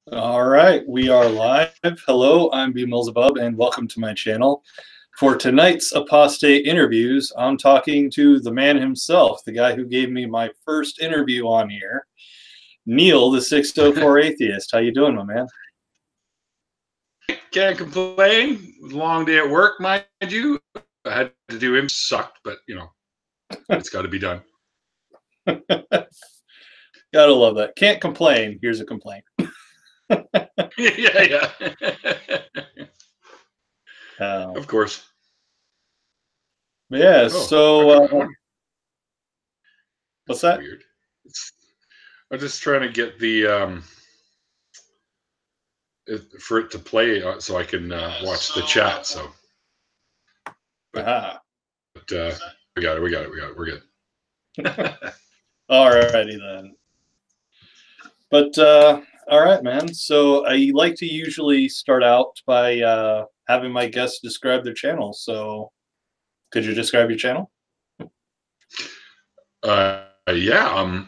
All right, we are live. Hello, I'm BMillzebub, and welcome to my channel. For tonight's Apostate interviews, I'm talking to the man himself, the guy who gave me my first interview on here, Neil, the 604 Atheist. How you doing, my man? Can't complain. Long day at work, mind you. I had to do him. Sucked, but you know, it's got to be done. Gotta love that. Can't complain. Here's a complaint. yeah. Of course. Yeah. So, what's that? Weird. I'm just trying to get the for it to play so I can watch the chat. So, but we got it. We're good. Alrighty then. But all right, man. So I like to usually start out by having my guests describe their channel. So could you describe your channel? Yeah.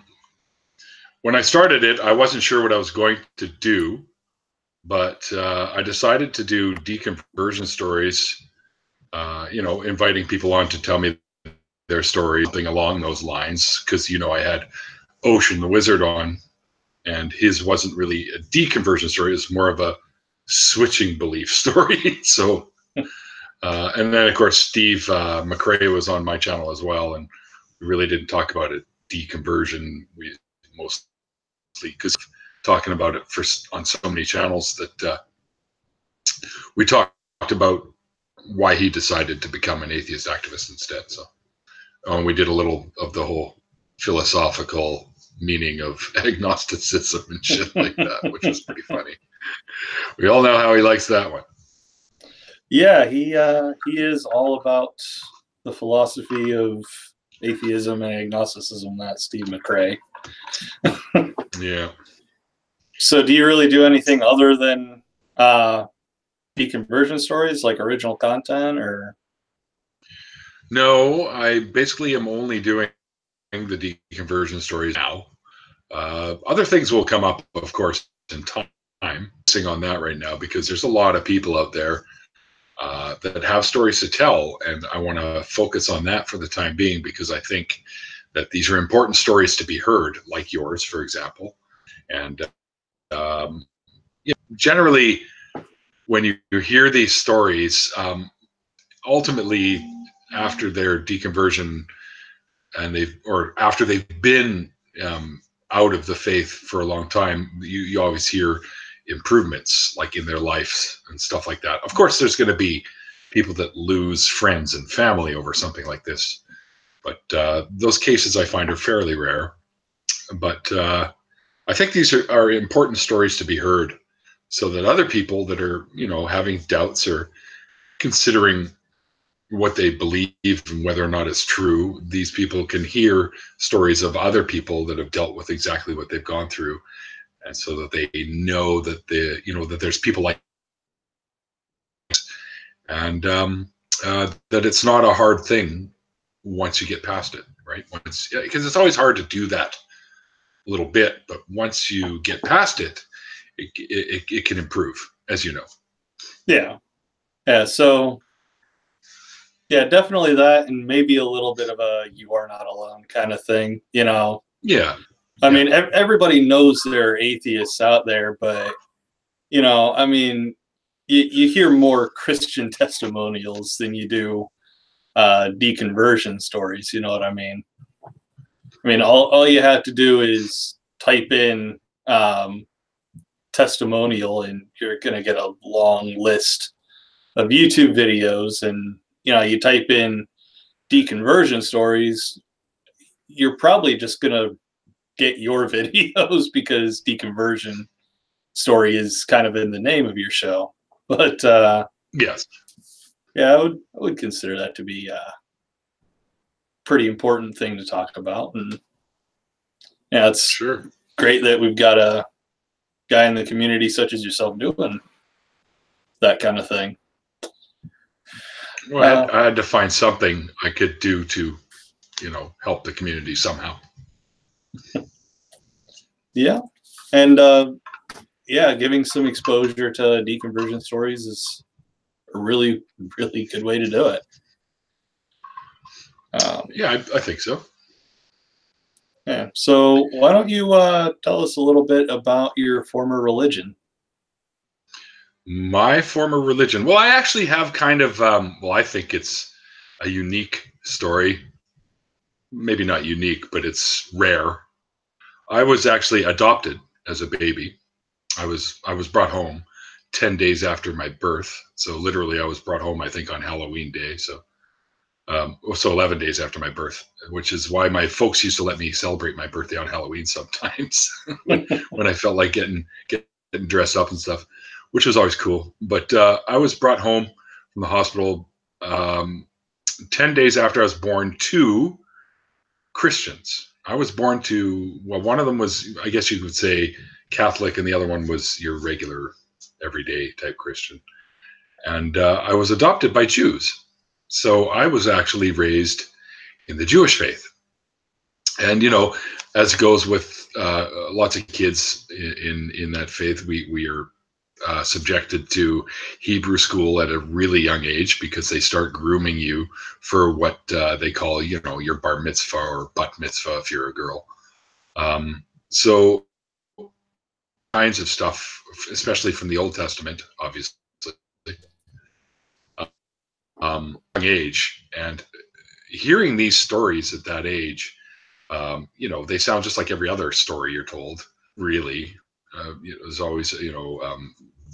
When I started it, I wasn't sure what I was going to do, but I decided to do deconversion stories. Inviting people on to tell me their story, something along those lines, because I had Ocean the Wizard on, and his wasn't really a deconversion story; it was more of a switching belief story. So, and then of course Steve McRae was on my channel as well, and we really didn't talk about it deconversion. We mostly because talking about it on so many channels that we talked about why he decided to become an atheist activist instead. So we did a little of the whole philosophical meaning of agnosticism and shit like that, which was pretty funny. We all know how he likes that one. Yeah, he is all about the philosophy of atheism and agnosticism, that Steve McRae. Yeah. So do you really do anything other than deconversion stories, like original content, or? No, I basically am only doing the deconversion stories now. Other things will come up, of course, in time. I'm focusing on that right now because there's a lot of people out there that have stories to tell, and I want to focus on that for the time being because I think that these are important stories to be heard, like yours, for example. And generally, when you hear these stories, ultimately, after their deconversion and after they've been out of the faith for a long time, you always hear improvements like in their lives and stuff like that. Of course, there's going to be people that lose friends and family over something like this, but those cases I find are fairly rare. But I think these are important stories to be heard so that other people that are, having doubts or considering what they believe and whether or not it's true, these people can hear stories of other people that have dealt with exactly what they've gone through, and so that they know that that there's people like, and that it's not a hard thing once you get past it, right? Because it's always hard to do that a little bit, but once you get past it, it can improve, as you know. Yeah. So. Yeah, definitely that, and maybe a little bit of a "you are not alone" kind of thing, Yeah. I mean, everybody knows there are atheists out there, but I mean, you hear more Christian testimonials than you do deconversion stories. You know what I mean? I mean, all you have to do is type in testimonial, and you're gonna get a long list of YouTube videos, and you type in deconversion stories, you're probably just gonna get your videos because deconversion story is kind of in the name of your show. But yes, yeah, I would consider that to be a pretty important thing to talk about. And yeah, it's sure great that we've got a guy in the community such as yourself doing that kind of thing. Well, I had to find something I could do to, help the community somehow. Yeah. And yeah, giving some exposure to deconversion stories is a really, really good way to do it. Yeah, I think so. Yeah. So why don't you tell us a little bit about your former religion? My former religion. Well, I actually have kind of, well, I think it's a unique story. Maybe not unique, but it's rare. I was actually adopted as a baby. I was brought home 10 days after my birth. So literally I was brought home, I think, on Halloween Day. So 11 days after my birth, which is why my folks used to let me celebrate my birthday on Halloween sometimes when I felt like getting dressed up and stuff, which was always cool. But I was brought home from the hospital 10 days after I was born to Christians. I was born to, well, one of them was, I guess you could say, Catholic, and the other one was your regular, everyday type Christian. And I was adopted by Jews. So I was actually raised in the Jewish faith. And, you know, as it goes with lots of kids in that faith, we are subjected to Hebrew school at a really young age because they start grooming you for what they call, you know, your bar mitzvah or bat mitzvah if you're a girl. So kinds of stuff, especially from the Old Testament, obviously, young age. And hearing these stories at that age, you know, they sound just like every other story you're told, really. There's always, you know,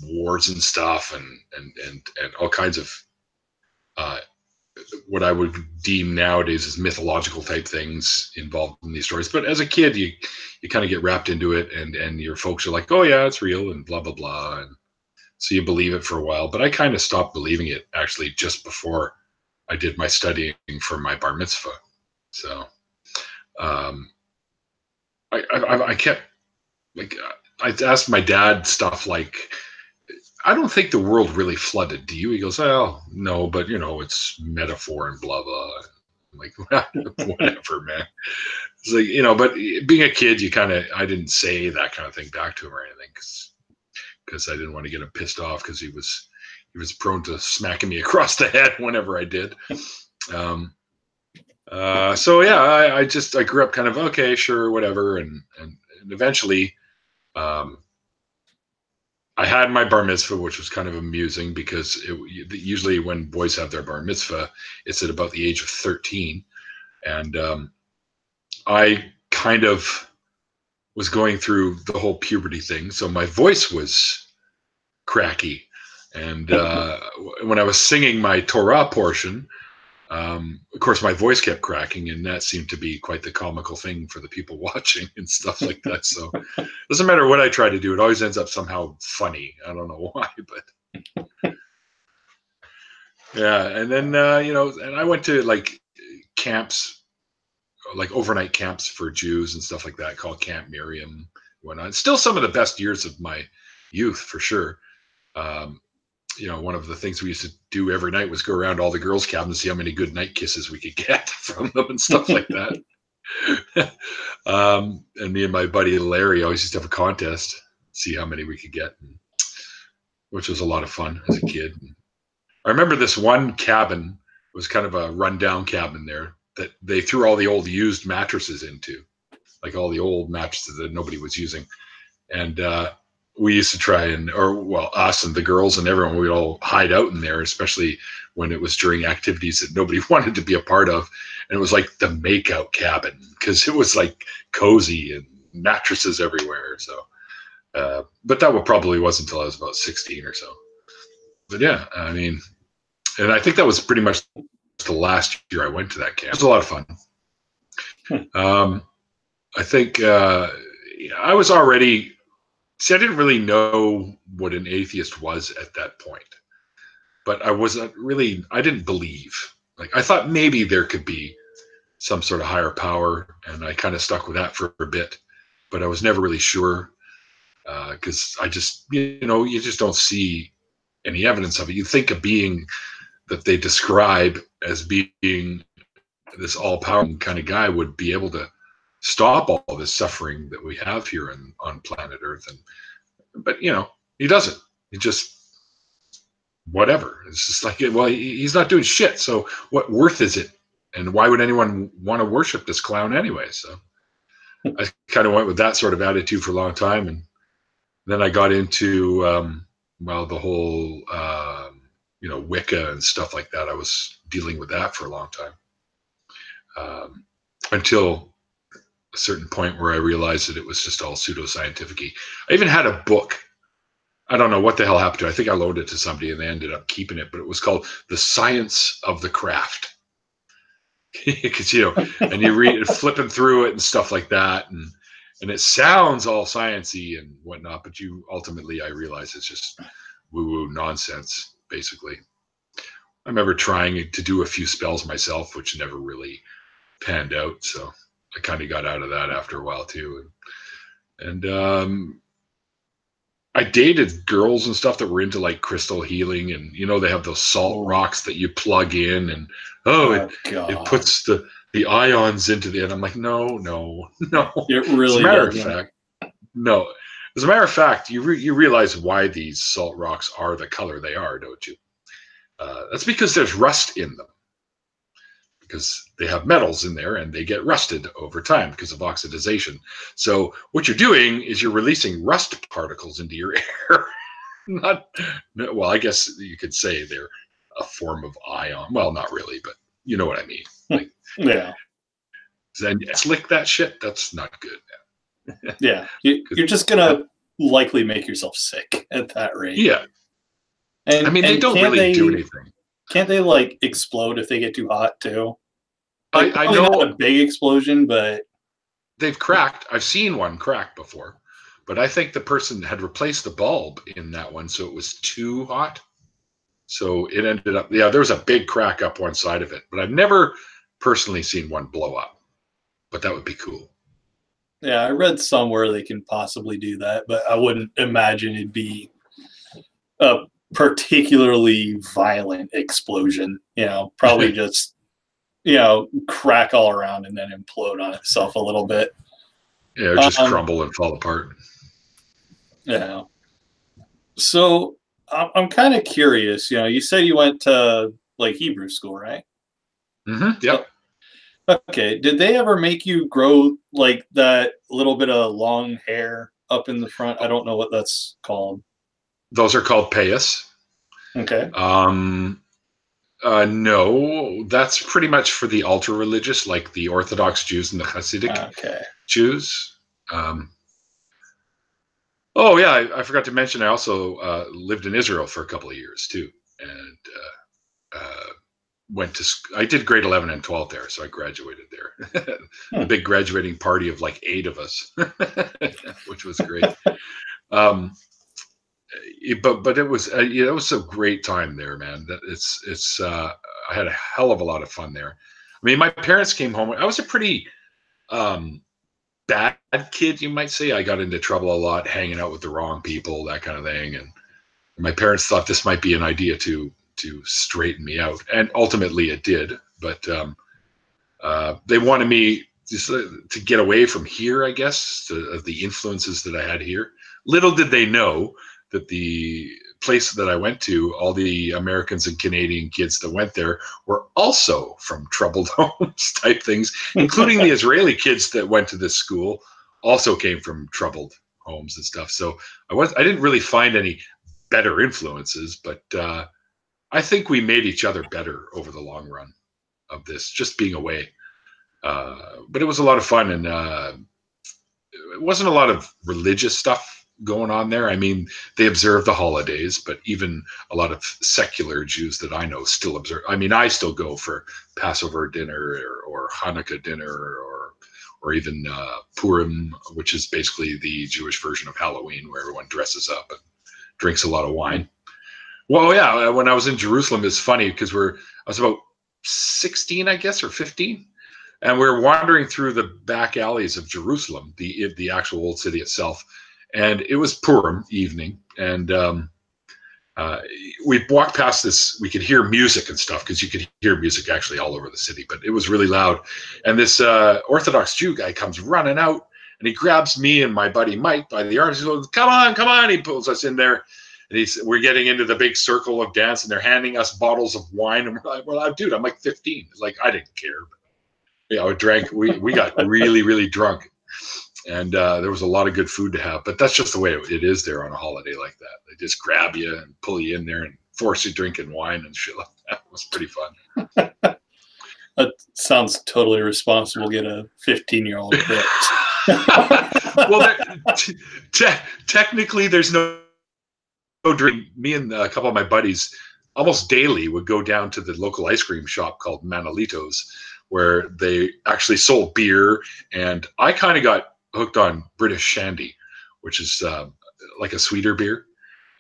wars and stuff and all kinds of what I would deem nowadays as mythological type things involved in these stories. But as a kid, you kind of get wrapped into it, and your folks are like, oh yeah, it's real and blah blah blah, and so you believe it for a while. But I kind of stopped believing it actually just before I did my studying for my bar mitzvah. So I kept, like, I asked my dad stuff like, I don't think the world really flooded. Do you? He goes, well, no, but you know, it's metaphor and blah blah. I'm like, whatever, man. It's like, you know, but being a kid, I didn't say that kind of thing back to him or anything because I didn't want to get him pissed off because he was prone to smacking me across the head whenever I did. So yeah, I grew up kind of, okay, sure, whatever, and eventually, I had my bar mitzvah, which was kind of amusing because usually when boys have their bar mitzvah, it's at about the age of 13, and I kind of was going through the whole puberty thing, so my voice was cracky, and when I was singing my Torah portion. Of course, my voice kept cracking, and that seemed to be quite the comical thing for the people watching and stuff like that. So it doesn't matter what I try to do. It always ends up somehow funny. I don't know why, but yeah. And then, you know, and I went to like camps, like overnight camps for Jews and stuff like that called Camp Miriam and whatnot. Still some of the best years of my youth for sure. You know, one of the things we used to do every night was go around all the girls' cabins and see how many good night kisses we could get from them and stuff like that. And me and my buddy Larry always used to have a contest, see how many we could get, which was a lot of fun as a kid. I remember this one cabin was kind of a rundown cabin there that they threw all the old used mattresses into, like all the old mattresses that nobody was using. And we used to try and, us and the girls and everyone, we'd all hide out in there, especially when it was during activities that nobody wanted to be a part of. And it was like the makeout cabin because it was like cozy and mattresses everywhere. So, but that probably wasn't until I was about 16 or so. But yeah, I mean, and I think that was pretty much the last year I went to that camp. It was a lot of fun. I think I was already, I didn't really know what an atheist was at that point, but I didn't believe. Like, I thought maybe there could be some sort of higher power, and I kind of stuck with that for a bit, but I was never really sure because I just, you know, you just don't see any evidence of it. You think a being that they describe as being this all-powerful kind of guy would be able to stop all this suffering that we have here on planet Earth. And But he doesn't. He just whatever. It's just like, well, he's not doing shit. So what worth is it? And why would anyone want to worship this clown anyway? So I kind of went with that sort of attitude for a long time, and then I got into the whole Wicca and stuff like that. I was dealing with that for a long time until a certain point where I realized that it was just all pseudoscientific-y. I even had a book. I don't know what the hell happened to it. I think I loaned it to somebody and they ended up keeping it, but it was called The Science of the Craft. Because and you read flipping through it and stuff like that, and it sounds all sciencey and whatnot, but ultimately I realize it's just woo-woo nonsense, basically. I remember trying to do a few spells myself, which never really panned out, so I kind of got out of that after a while too. And I dated girls and stuff that were into like crystal healing, and they have those salt rocks that you plug in, and it puts the ions into the. And I'm like, no. It really no. As a matter of fact, you realize why these salt rocks are the color they are, don't you? That's because there's rust in them. Because they have metals in there and they get rusted over time because of oxidization. So what you're doing is you're releasing rust particles into your air. Well, I guess you could say they're a form of ion. Well, not really, but you know what I mean. Like, yeah. Then slick that shit. That's not good. Yeah. You're just going to likely make yourself sick at that rate. Yeah. And they don't really do anything. Can't they like explode if they get too hot too? Like, I know not a big explosion, but they've cracked. I've seen one crack before, but I think the person had replaced the bulb in that one, so it was too hot. So it ended up, there was a big crack up one side of it, but I've never personally seen one blow up. But that would be cool. Yeah, I read somewhere they can possibly do that, but I wouldn't imagine it'd be a particularly violent explosion. Probably just crack all around and then implode on itself a little bit. Yeah, just crumble and fall apart. Yeah. So I'm kind of curious. You said you went to like Hebrew school, right? Mm-hmm. Yep. Okay. Did they ever make you grow like that little bit of long hair up in the front? I don't know what that's called. Those are called payas. Okay. No, that's pretty much for the ultra religious, like the Orthodox Jews and the Hasidic Jews. Oh yeah, I forgot to mention I also lived in Israel for a couple of years too, and went to. I did grade 11 and 12 there, so I graduated there. A big graduating party of like 8 of us, which was great. But it was it was a great time there, man. That it's I had a hell of a lot of fun there. I mean, my parents came home. I was a pretty bad kid, you might say. I got into trouble a lot, hanging out with the wrong people, that kind of thing. And my parents thought this might be an idea to straighten me out, and ultimately it did. But they wanted me just to get away from here, I guess, of the influences that I had here. Little did they know that the place that I went to, all the Americans and Canadian kids that went there were also from troubled homes type things, including the Israeli kids that went to this school also came from troubled homes and stuff. So I didn't really find any better influences, but I think we made each other better over the long run of this, just being away. But it was a lot of fun, and it wasn't a lot of religious stuff going on there. I mean, they observe the holidays, but even a lot of secular Jews that I know still observe. I mean, I still go for Passover dinner or Hanukkah dinner or even Purim, which is basically the Jewish version of Halloween, where everyone dresses up and drinks a lot of wine. Well, yeah, when I was in Jerusalem, it's funny because I was about 16, I guess, or 15. And we were wandering through the back alleys of Jerusalem, the actual old city itself. And it was Purim evening, and we walked past this. We could hear music and stuff, because you could hear music actually all over the city, but it was really loud. And this Orthodox Jew guy comes running out, And he grabs me and my buddy Mike by the arms. He goes, come on, come on. He pulls us in there. And we're getting into the big circle of dance, and they're handing us bottles of wine. And we're like, well, dude, I'm like 15. It's like, I didn't care. But, we got really, really drunk. And there was a lot of good food to have. But that's just the way it is there on a holiday like that. They just grab you and pull you in there and force you drinking wine and shit like that. It was pretty fun. That sounds totally responsible. Get a 15-year-old hooked. Well, technically, there's no drink. Me and a couple of my buddies almost daily would go down to the local ice cream shop called Manolito's, where they actually sold beer. And I kind of got hooked on British Shandy, which is like a sweeter beer.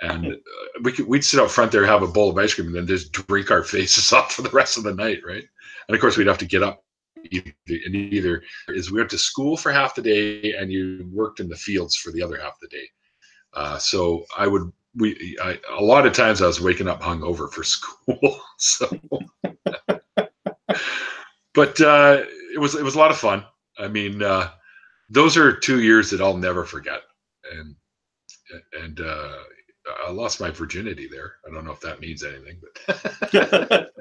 And we'd sit out front there, have a bowl of ice cream, and then just drink our faces off for the rest of the night, right? And of course, we'd have to get up. Either is we went to school for half the day, and you worked in the fields for the other half of the day. So a lot of times I was waking up hungover for school. So, but it was a lot of fun. I mean, those are 2 years that I'll never forget, and I lost my virginity there. I don't know if that means anything, but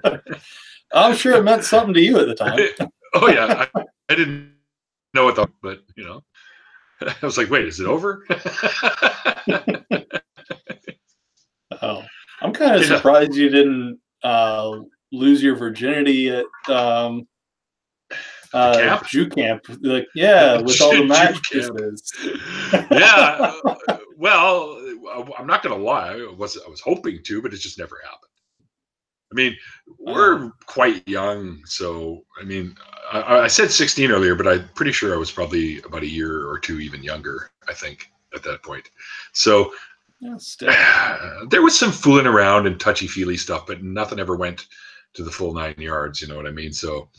I'm sure it meant something to you at the time. Oh yeah, I didn't know what but I was like, wait, is it over? Oh, I'm kind of surprised you didn't lose your virginity at Jew camp. Like, with all the mattresses. Yeah. Well, I'm not gonna lie. I was hoping to, but it just never happened. I mean, we're quite young, so I mean, I said 16 earlier, but I'm pretty sure I was probably about a year or two even younger, I think, at that point. So there was some fooling around and touchy-feely stuff, but nothing ever went to the full 9 yards. You know what I mean? So,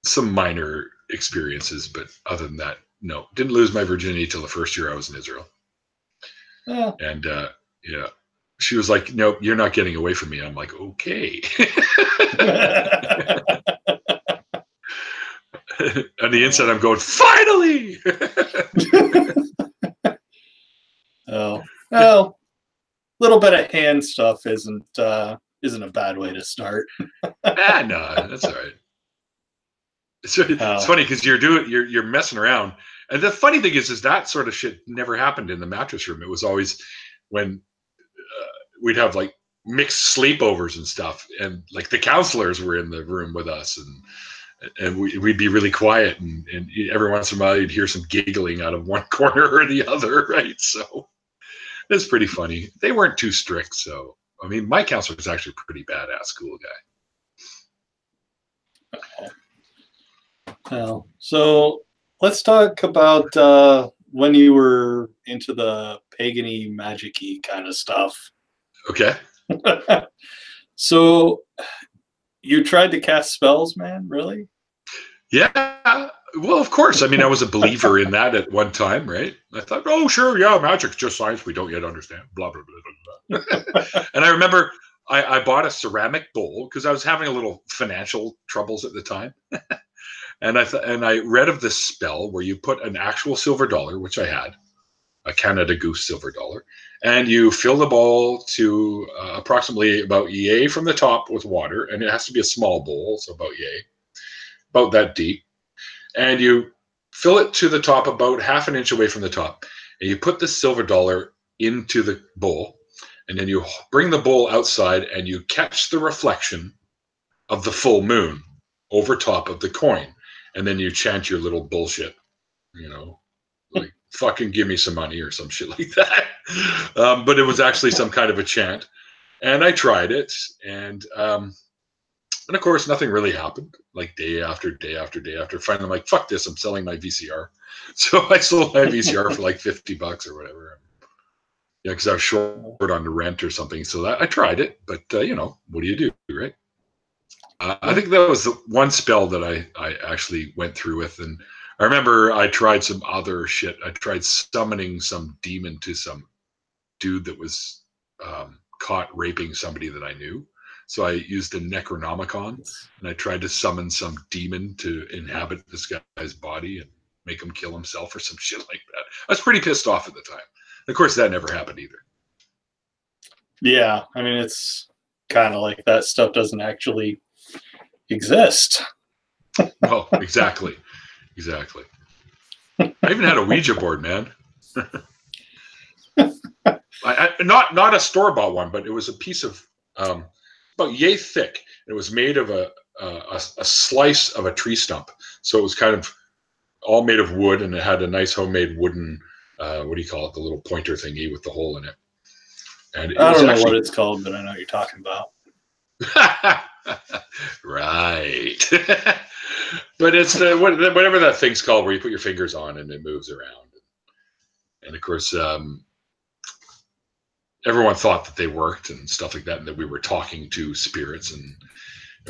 some minor experiences, but other than that, no. Didn't lose my virginity till the first year I was in Israel. Yeah. And she was like, "Nope, you're not getting away from me." I'm like, "Okay." On the inside, I'm going, "Finally!" Oh, well, a little bit of hand stuff isn't a bad way to start. No, that's all right. It's funny because you're messing around, and the funny thing is that sort of shit never happened in the mattress room. It was always when we'd have like mixed sleepovers and stuff, and like the counselors were in the room with us, and we'd be really quiet, and every once in a while you'd hear some giggling out of one corner or the other, right? So it's pretty funny. They weren't too strict, so I mean, my counselor was actually a pretty badass school guy. Well, so let's talk about when you were into the pagan-y, magic-y kind of stuff. Okay. So you tried to cast spells, man? Really? Yeah. Well, of course. I mean, I was a believer in that at one time, right? I thought, oh, sure, yeah, magic's just science we don't yet understand. Blah, blah, blah, blah, blah. And I remember I bought a ceramic bowl because I was having a little financial troubles at the time. And I read of this spell where you put an actual silver dollar, which I had, a Canada Goose silver dollar, and you fill the bowl to approximately about yay from the top with water, and it has to be a small bowl, so about yay, about that deep, and you fill it to the top about half an inch away from the top, and you put the silver dollar into the bowl, and then you bring the bowl outside and you catch the reflection of the full moon over top of the coin, and then you chant your little bullshit, like fucking give me some money or some shit like that. But it was actually some kind of a chant, and I tried it, and of course nothing really happened. Like day after day after day after, finally I'm like, fuck this, I'm selling my VCR. So I sold my VCR for like $50 or whatever. Yeah, because I was short on the rent or something. So I tried it, but what do you do, right? I think that was the one spell that I actually went through with. And I remember I tried some other shit. I tried summoning some demon to some dude that was caught raping somebody that I knew. So I used the Necronomicon, and I tried to summon some demon to inhabit this guy's body and make him kill himself or some shit like that. I was pretty pissed off at the time. Of course, that never happened either. Yeah, I mean, it's kind of like that stuff doesn't actually exist. Well, exactly. Exactly. I even had a Ouija board, man. Not a store-bought one, but it was a piece of about yay thick. It was made of a slice of a tree stump, so it was kind of all made of wood, and it had a nice homemade wooden what do you call it? The little pointer thingy with the hole in it. And I don't know what it's called, but I know what you're talking about. Right. But it's whatever that thing's called, where you put your fingers on and it moves around. And of course, everyone thought that they worked and stuff like that, and that we were talking to spirits and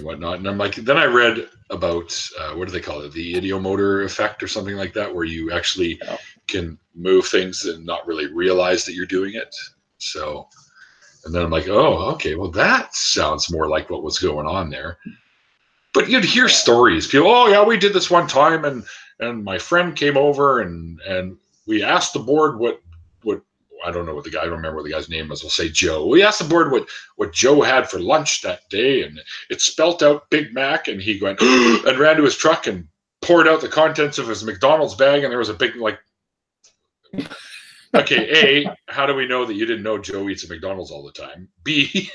whatnot. And I'm like, then I read about what do they call it? The ideomotor effect or something like that, where you actually can move things and not really realize that you're doing it. So, and then I'm like, oh, okay, well, that sounds more like what was going on there. But you'd hear stories. People, oh yeah, we did this one time, and my friend came over and we asked the board what I don't know what I don't remember what the guy's name was. We'll say Joe. We asked the board what Joe had for lunch that day, and it spelt out Big Mac, and he went and ran to his truck and poured out the contents of his McDonald's bag, and there was a big like. Okay, A, how do we know that you didn't know Joe eats at McDonald's all the time? B,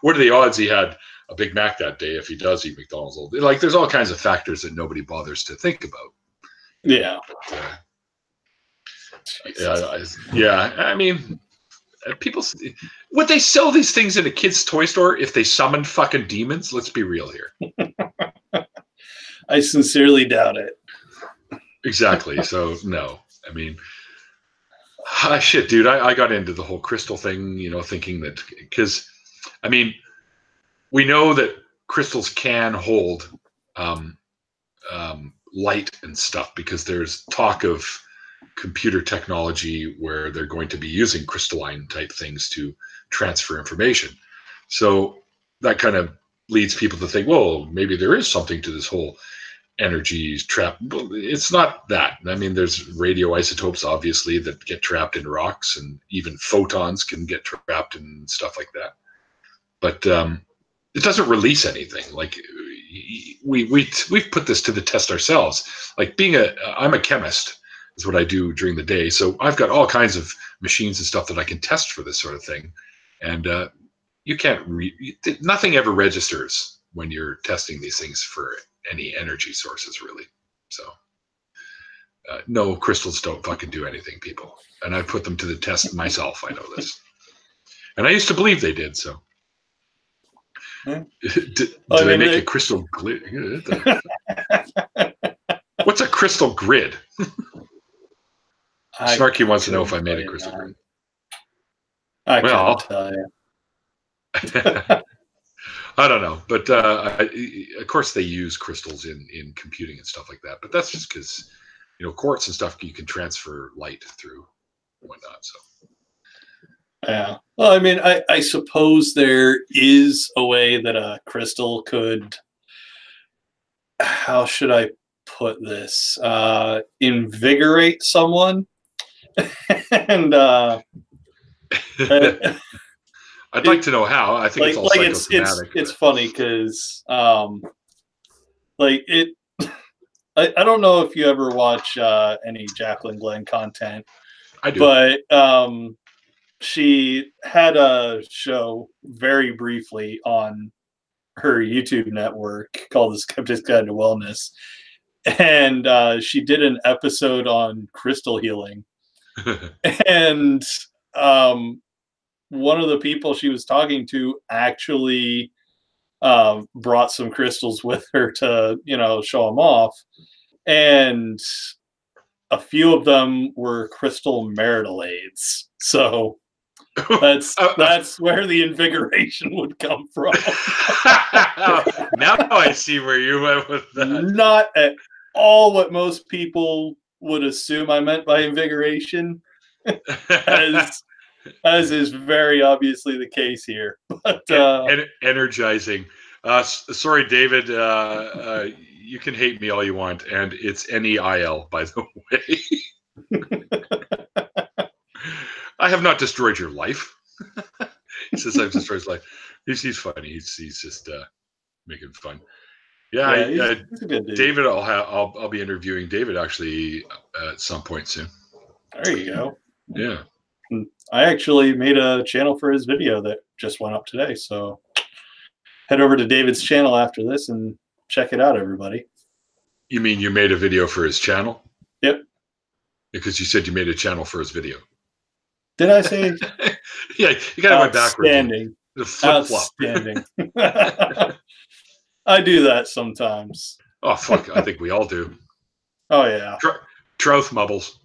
what are the odds he had a Big Mac that day if he does eat McDonald's all day? Like, there's all kinds of factors that nobody bothers to think about. Yeah. But, yeah, I mean, people, would they sell these things in a kid's toy store if they summoned fucking demons? Let's be real here. I sincerely doubt it. Exactly. So, no. I mean, shit, dude, I got into the whole crystal thing, thinking that, because, I mean, we know that crystals can hold light and stuff, because there's talk of computer technology where they're going to be using crystalline type things to transfer information. So that kind of leads people to think, well, maybe there is something to this whole energy trap. It's not that. I mean, there's radioisotopes, obviously, that get trapped in rocks, and even photons can get trapped and stuff like that. But it doesn't release anything. Like, we've put this to the test ourselves. Like, I'm a chemist, is what I do during the day. So I've got all kinds of machines and stuff that I can test for this sort of thing. And you can't nothing ever registers when you're testing these things for any energy sources, really. So no, crystals don't fucking do anything, people. And I put them to the test myself. I know this. And I used to believe they did, so. Do they make a crystal grid? What's a crystal grid? Snarky wants to know if I made a crystal grid. I can't tell you. I don't know, but of course they use crystals in computing and stuff like that. But that's just because, quartz and stuff you can transfer light through and whatnot. So. Yeah. Well, I mean, I suppose there is a way that a crystal could. How should I put this? Invigorate someone. And I'd like to know how. I think it's all psychosomatic. It's funny because I don't know if you ever watch any Jacqueline Glenn content. I do. But she had a show very briefly on her YouTube network called The Skeptic's Guide to Wellness. And she did an episode on crystal healing. And one of the people she was talking to actually brought some crystals with her to, show them off. And a few of them were crystal marital aids. So that's where the invigoration would come from. Now I see where you went with that. Not at all what most people would assume I meant by invigoration. As as is very obviously the case here. But energizing. Sorry, David. You can hate me all you want, and it's NEIL, by the way. I have not destroyed your life. He says I've destroyed his life. He's funny. He's just making fun. Yeah, he's a good dude. David, I'll be interviewing David actually at some point soon. There you go. Yeah. I actually made a channel for his video that just went up today. So head over to David's channel after this and check it out, everybody. You mean you made a video for his channel? Yep. Because you said you made a channel for his video. Did I say? Yeah, you got to went backwards. Outstanding. Outstanding. I do that sometimes. Oh, fuck. I think we all do. Oh, yeah. Trouth mubbles.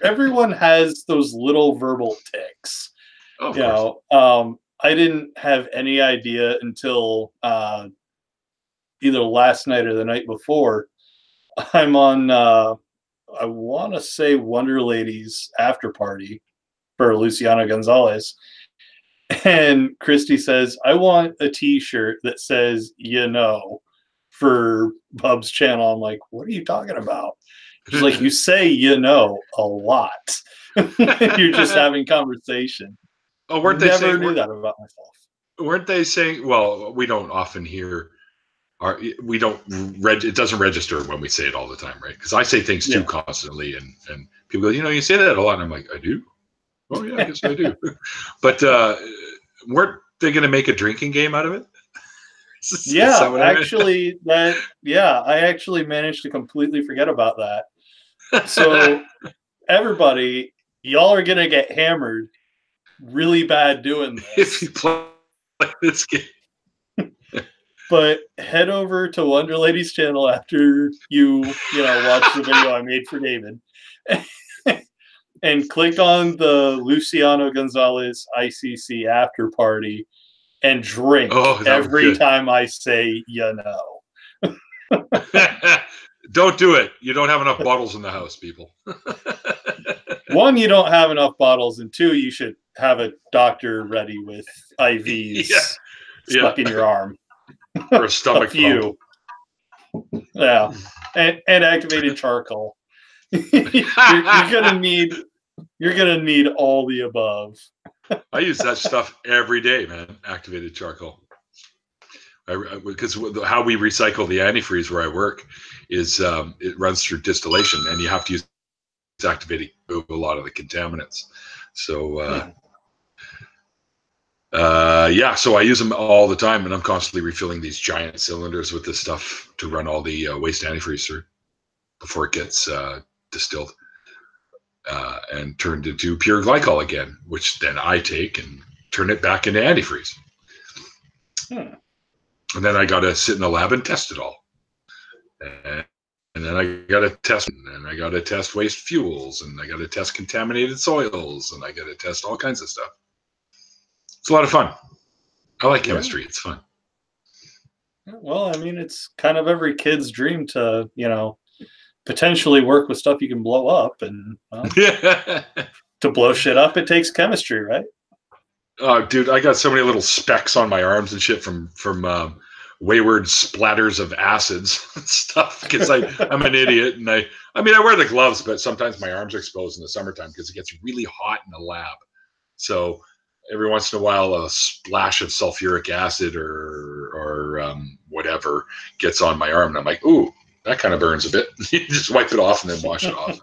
Everyone has those little verbal tics. Oh, of course. I didn't have any idea until either last night or the night before. I'm on, I want to say Wonder Lady's after party for Luciano Gonzalez. And Christy says, I want a t-shirt that says, for Bub's channel. I'm like, what are you talking about? She's like, you say, a lot. You're just having conversation. Oh, weren't they Never knew that about myself. Weren't they saying, well, we don't often hear, it doesn't register when we say it all the time, right? Because I say things too constantly, and people go, you say that a lot. And I'm like, I do? Oh, yeah, I guess I do. But weren't they going to make a drinking game out of it? I actually managed to completely forget about that. So everybody, y'all are going to get hammered really bad doing this. If you play this game. But head over to Wonder Lady's channel after you watch the video I made for David. And click on the Luciano Gonzalez ICC after party and drink every time I say, Don't do it. You don't have enough bottles in the house, people. One, you don't have enough bottles, and two, you should have a doctor ready with IVs stuck in your arm. Or a stomach pump. Yeah. And activated charcoal. You're gonna need all the above. I use that stuff every day, man. Activated charcoal. Because how we recycle the antifreeze where I work is it runs through distillation, and you have to use activated to move a lot of the contaminants. So so I use them all the time, and I'm constantly refilling these giant cylinders with this stuff to run all the waste antifreeze through before it gets distilled and turned into pure glycol again, which then I take and turn it back into antifreeze. And then I got to sit in the lab and test it all. And then I got to test, and I got to test waste fuels, and I got to test contaminated soils, and I got to test all kinds of stuff. It's a lot of fun. I like chemistry. It's fun. Well, I mean, it's kind of every kid's dream to, potentially work with stuff you can blow up, and to blow shit up, it takes chemistry, right? Oh, dude, I got so many little specks on my arms and shit from wayward splatters of acids and stuff because I'm an idiot, and I wear the gloves, but sometimes my arms are exposed in the summertime because it gets really hot in the lab. So every once in a while, a splash of sulfuric acid or whatever gets on my arm, and I'm like, ooh, that kind of burns a bit. You just wipe it off and then wash it off.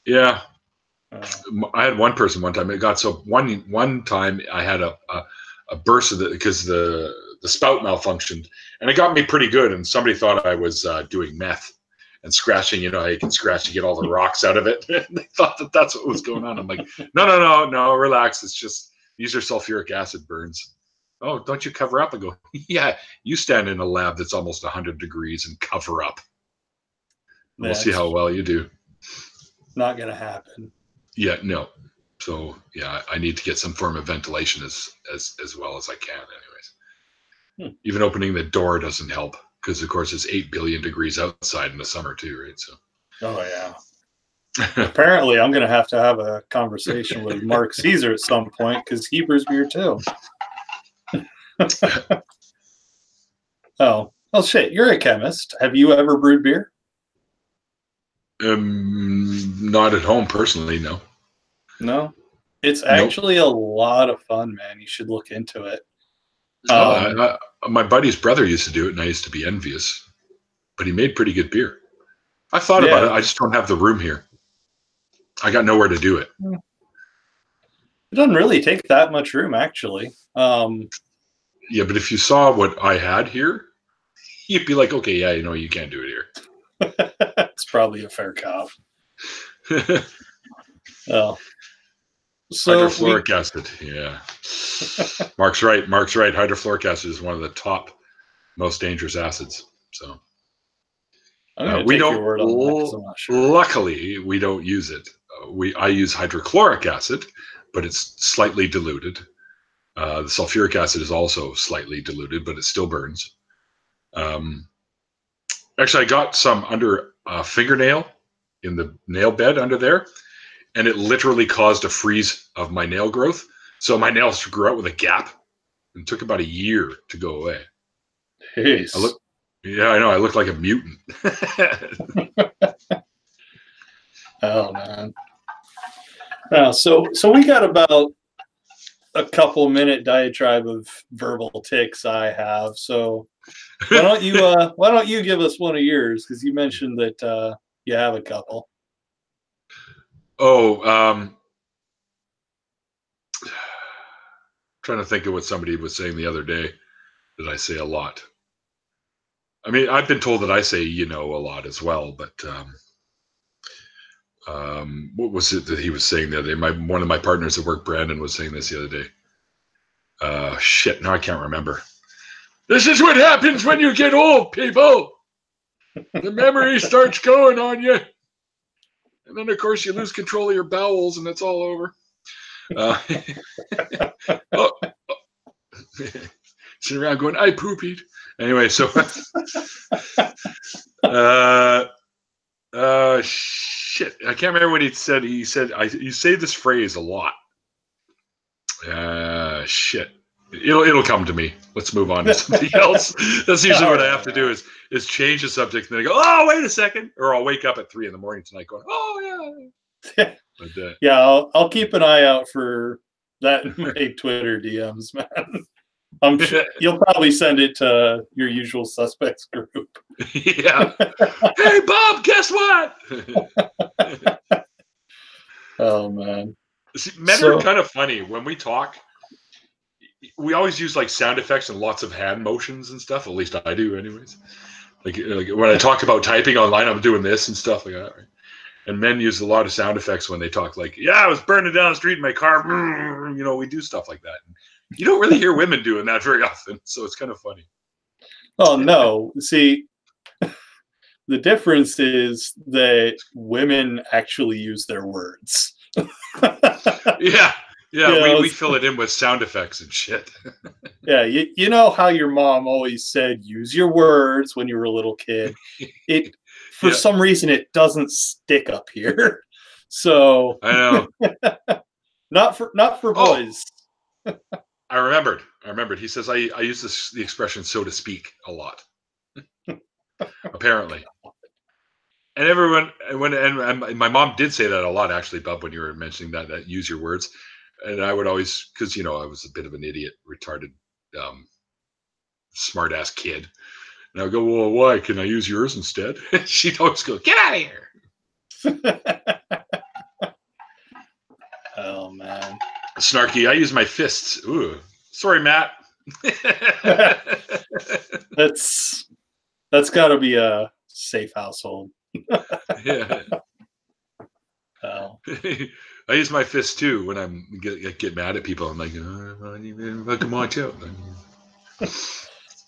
Yeah. I had one person one time. It got so one time I had a burst of because the spout malfunctioned, and it got me pretty good. And somebody thought I was doing meth and scratching. How you can scratch to get all the rocks out of it. And they thought that's what was going on. I'm like, no, relax. It's just these are sulfuric acid burns. Oh, don't you cover up? I go, yeah. You stand in a lab that's almost 100 degrees and cover up. We'll see how well you do. Not gonna happen. Yeah, no. So yeah, I need to get some form of ventilation as well as I can, anyways. Even opening the door doesn't help because, of course, it's 8 billion degrees outside in the summer too, right? So. Oh yeah. Apparently, I'm going to have a conversation with Mark Caesar at some point because he brews beer too. Oh, well, shit! You're a chemist. Have you ever brewed beer? Not at home personally, no. No, it's actually a lot of fun, man. You should look into it. My buddy's brother used to do it, and I used to be envious. But he made pretty good beer. I thought about it. I just don't have the room here. I got nowhere to do it. It doesn't really take that much room, actually. Yeah, but if you saw what I had here, you'd be like, okay, yeah, you can't do it here. It's probably a fair cop. Oh. So hydrofluoric acid, yeah. Mark's right. Hydrofluoric acid is one of the top most dangerous acids. So we don't. Your word on that, I'm not sure. Luckily, we don't use it. I use hydrochloric acid, but it's slightly diluted. The sulfuric acid is also slightly diluted, but it still burns. Actually, I got some under a fingernail in the nail bed under there, and it literally caused a freeze of my nail growth. So my nails grew out with a gap, and it took about a year to go away. Jeez. I know. I look like a mutant. Oh man. So we got about a couple minute diatribe of verbal tics I have. So why don't you give us one of yours, because you mentioned that you have a couple. Trying to think of what somebody was saying the other day that I say a lot. I mean, I've been told that I say a lot as well, but what was it that he was saying the other day? One of my partners at work, Brandon, was saying this the other day. Shit, now I can't remember. This is what happens when you get old, people. The memory starts going on you. And then, of course, you lose control of your bowels, and it's all over. Sitting around going, I poopied. Anyway, so shit, I can't remember what he said. He said, you say this phrase a lot. Shit. It'll come to me. Let's move on to something else. That's usually what I have to do is change the subject, and then I go, oh, wait a second. Or I'll wake up at 3 a.m. tonight going, oh, yeah. But, yeah, I'll keep an eye out for that in my Twitter DMs, man. I'm sure you'll probably send it to your usual suspects group. Yeah. Hey, Bob, guess what? Oh, man. See, men are kind of funny. When we talk, we always use like sound effects and lots of hand motions and stuff. At least I do anyways. Like when I talk about typing online, I'm doing this and stuff like that. Right? And men use a lot of sound effects when they talk, like, yeah, I was burning down the street in my car. We do stuff like that. You don't really hear women doing that very often, so it's kind of funny. Oh, no. See, the difference is that women actually use their words. Yeah. We fill it in with sound effects and shit. Yeah, you know how your mom always said, use your words when you were a little kid. For some reason, it doesn't stick up here. So I know. not for boys. I remembered. He says I use the expression "so to speak" a lot. Apparently, and everyone and my mom did say that a lot actually, Bub, when you were mentioning that use your words, and I would always, because I was a bit of an idiot, retarded, smart ass kid, and I would go, well, why? Can I use yours instead? She'd always go, get out of here. Oh man. Snarky, I use my fists. Ooh, sorry, Matt. That's got to be a safe household. Yeah. Oh. I use my fists too when I get mad at people. I'm like, fucking watch out.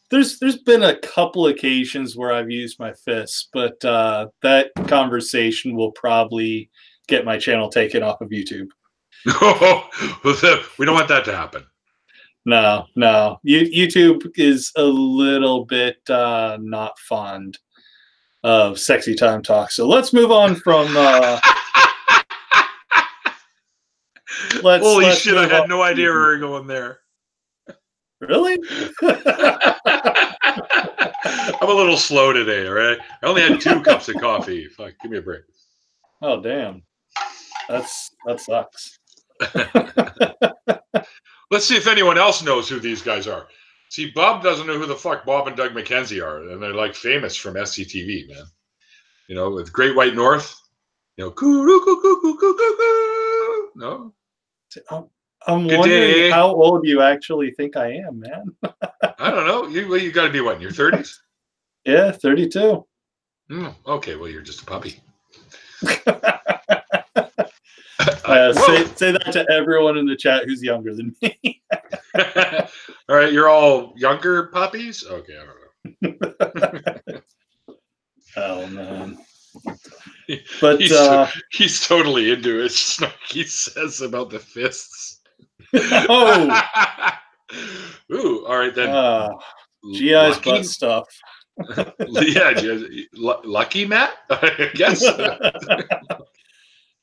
There's been a couple occasions where I've used my fists, but that conversation will probably get my channel taken off of YouTube. We don't want that to happen. No. YouTube is a little bit not fond of sexy time talk. So let's move on from Holy shit! I had no idea we were going there. Really? I'm a little slow today, all right? I only had 2 cups of coffee. Fuck, give me a break. Oh, damn. That sucks. Let's see if anyone else knows who these guys are. See, Bob doesn't know who the fuck Bob and Doug McKenzie are, and they're like famous from SCTV, man. You know, with Great White North. You know, no. I'm wondering how old you actually think I am, man. I don't know. You got to be what, in your 30s? Yeah, 32. Okay, well, you're just a puppy. Say that to everyone in the chat who's younger than me. All right, you're all younger puppies? Okay, I don't know. Oh, man. But he's totally into it. He says about the fists. Oh. Ooh, all right then. GI's butt stuff. Yeah, lucky Matt, I guess.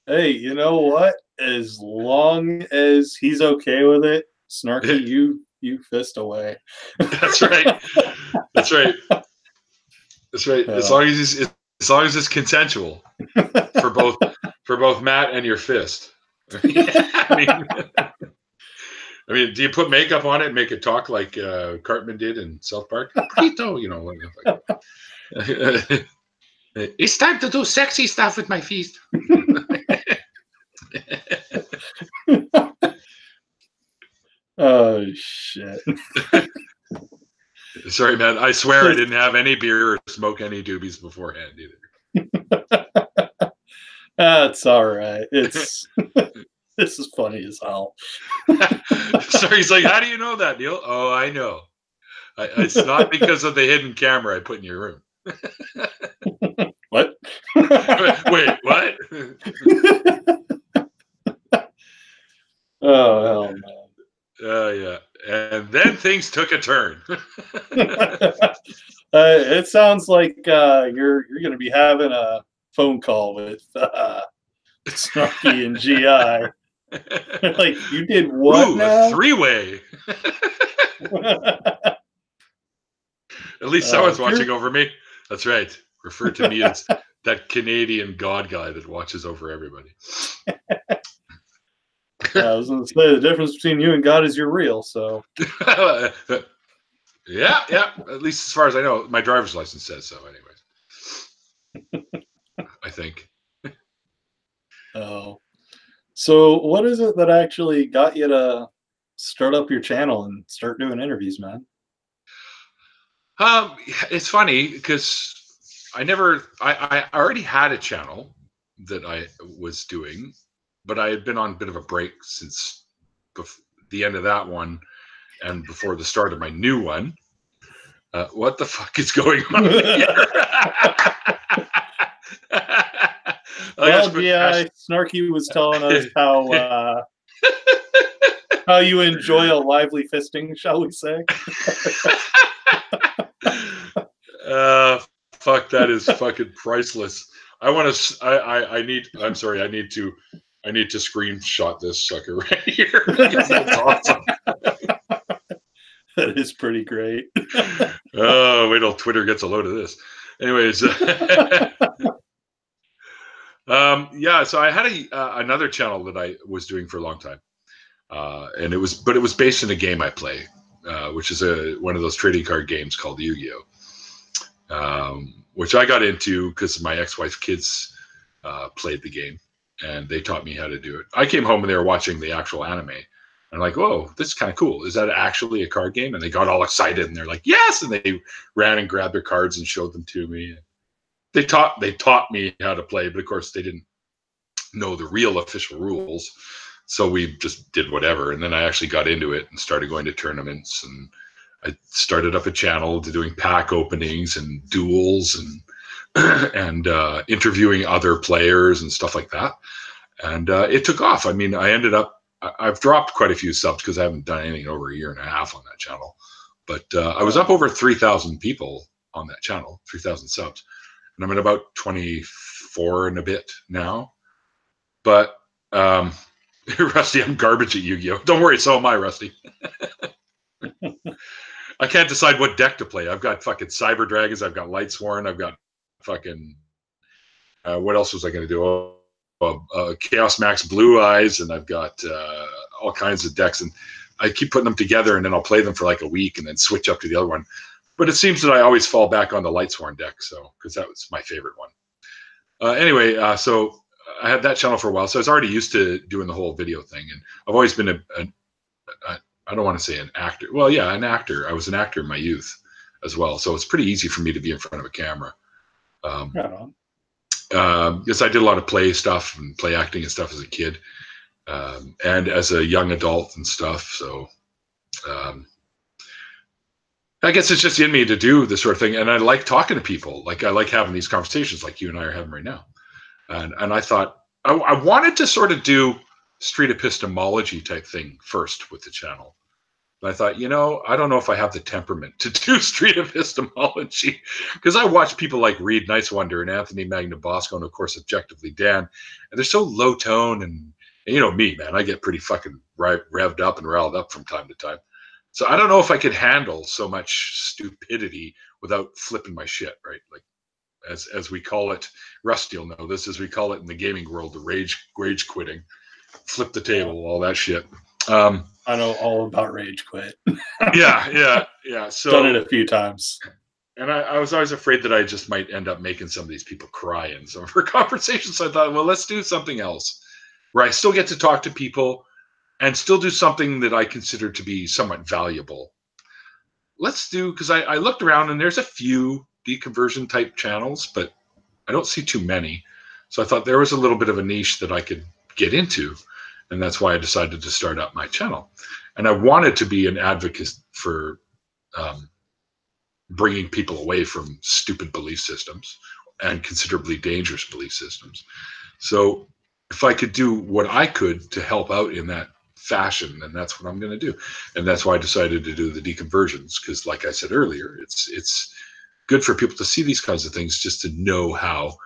Hey, you know what? As long as he's okay with it, Snarky, you fist away. That's right. That's right. That's right. As long as it's consensual for both Matt and your fist. I mean, do you put makeup on it and make it talk like Cartman did in South Park? You know. It's time to do sexy stuff with my fist. Oh, shit. Sorry, man. I swear I didn't have any beer or smoke any doobies beforehand either. That's all right. This is funny as hell. Sorry, he's like, how do you know that, Neil? Oh, I know. It's not because of the hidden camera I put in your room. What? Wait, what? Oh, hell no. Yeah. And then things took a turn. It sounds like you're going to be having a phone call with Snarky and GI. Like, you did what now? A 3-way. At least someone's watching over me. That's right. Refer to me as that Canadian God guy that watches over everybody. I was going to say, the difference between you and God is you're real, so. Yeah. At least as far as I know, my driver's license says so anyways. I think. Oh. So what is it that actually got you to start up your channel and start doing interviews, man? It's funny because I already had a channel that I was doing, but I had been on a bit of a break since the end of that one and before the start of my new one. What the fuck is going on here? Well, Snarky was telling us how you enjoy a lively fisting, shall we say? Fuck, that is fucking priceless. I'm sorry, I need to screenshot this sucker right here. That's awesome. That is pretty great. Oh, wait till Twitter gets a load of this. Anyways, yeah. So I had another channel that I was doing for a long time, and it was based in a game I play, which is one of those trading card games called Yu-Gi-Oh, which I got into because my ex-wife's kids played the game, and they taught me how to do it. I came home and they were watching the actual anime. I'm like, whoa, this is kind of cool. Is that actually a card game? And they got all excited and they're like, yes. And they ran and grabbed their cards and showed them to me. They taught me how to play, but of course they didn't know the real official rules. So we just did whatever. And then I actually got into it and started going to tournaments. And I started up a channel to doing pack openings and duels and interviewing other players and stuff like that. And it took off. I mean, I've dropped quite a few subs because I haven't done anything in over a year and a half on that channel. But I was up over 3,000 people on that channel, 3,000 subs. And I'm at about 24 and a bit now. But Rusty, I'm garbage at Yu-Gi-Oh. Don't worry, so am I, Rusty. I can't decide what deck to play. I've got fucking Cyber Dragons. I've got Lightsworn. I've got fucking what else was I going to do? Chaos Max Blue Eyes, and I've got all kinds of decks, and I keep putting them together, and then I'll play them for like a week, and then switch up to the other one. But it seems that I always fall back on the Lightsworn deck, so because that was my favorite one. Anyway, so I had that channel for a while, so I was already used to doing the whole video thing, and I've always been I don't want to say an actor. Well, yeah, an actor. I was an actor in my youth as well, so it's pretty easy for me to be in front of a camera. Because I did a lot of play stuff and play acting and stuff as a kid, and as a young adult and stuff. So I guess it's just in me to do this sort of thing, and I like talking to people. Like I like having these conversations, like you and I are having right now. And I thought I wanted to sort of do street epistemology type thing first with the channel. But I thought, I don't know if I have the temperament to do street epistemology, because I watch people like Reed Nicewonder and Anthony Magnabosco and, of course, Objectively Dan, and they're so low tone. And me, man, I get pretty fucking revved up and riled up from time to time. So I don't know if I could handle so much stupidity without flipping my shit, right? Like, as we call it, Rusty will know this, as we call it in the gaming world, the rage quitting, flip the table, all that shit. I know all about rage quit. yeah. So done it a few times. And I was always afraid that I just might end up making some of these people cry in some of our conversations. So I thought, well, let's do something else where I still get to talk to people and still do something that I consider to be somewhat valuable. Let's do, because I looked around and there's a few deconversion type channels, but I don't see too many. So I thought there was a little bit of a niche that I could get into. And that's why I decided to start up my channel. And I wanted to be an advocate for bringing people away from stupid belief systems and considerably dangerous belief systems. So if I could do what I could to help out in that fashion, then that's what I'm going to do. And that's why I decided to do the deconversions, because like I said earlier, it's good for people to see these kinds of things, just to know how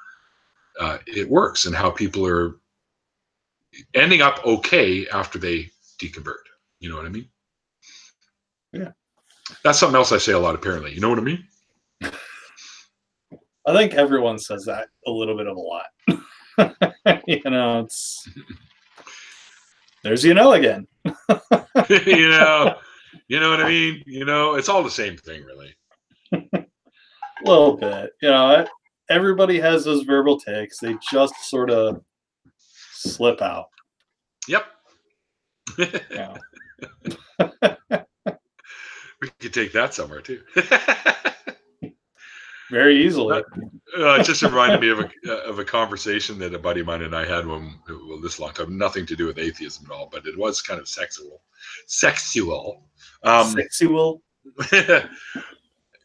it works and how people are ending up okay after they deconvert. You know what I mean? Yeah. That's something else I say a lot, apparently. You know what I mean? I think everyone says that a little bit of a lot. It's there's again. you know what I mean? It's all the same thing, really. A little bit. Everybody has those verbal tics. They just sort of slip out. Yep. We could take that somewhere too. Very easily. It just reminded me of a conversation that a buddy of mine and I had this long time. Nothing to do with atheism at all, but it was kind of sexual. Sexual.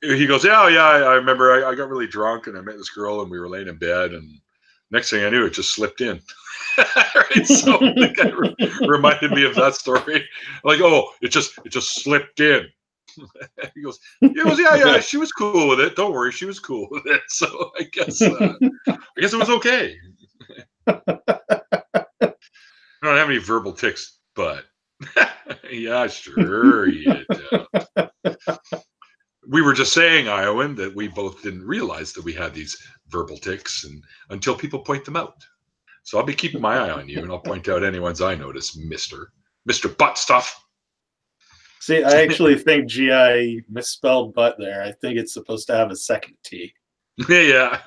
He goes, yeah. I remember I got really drunk and I met this girl and we were laying in bed, and next thing I knew, it just slipped in. Right? So it kind of reminded me of that story. Like, oh, it just slipped in. He goes, yeah. She was cool with it. Don't worry, she was cool with it. So I guess it was okay. I don't have any verbal tics, but yeah, sure you don't. We were just saying, Iowan, that we both didn't realize that we had these verbal tics until people point them out. So I'll be keeping my eye on you, and I'll point out any ones I notice, Mr. Butt Stuff. See, I actually think GI misspelled butt there. I think it's supposed to have a second T. Yeah.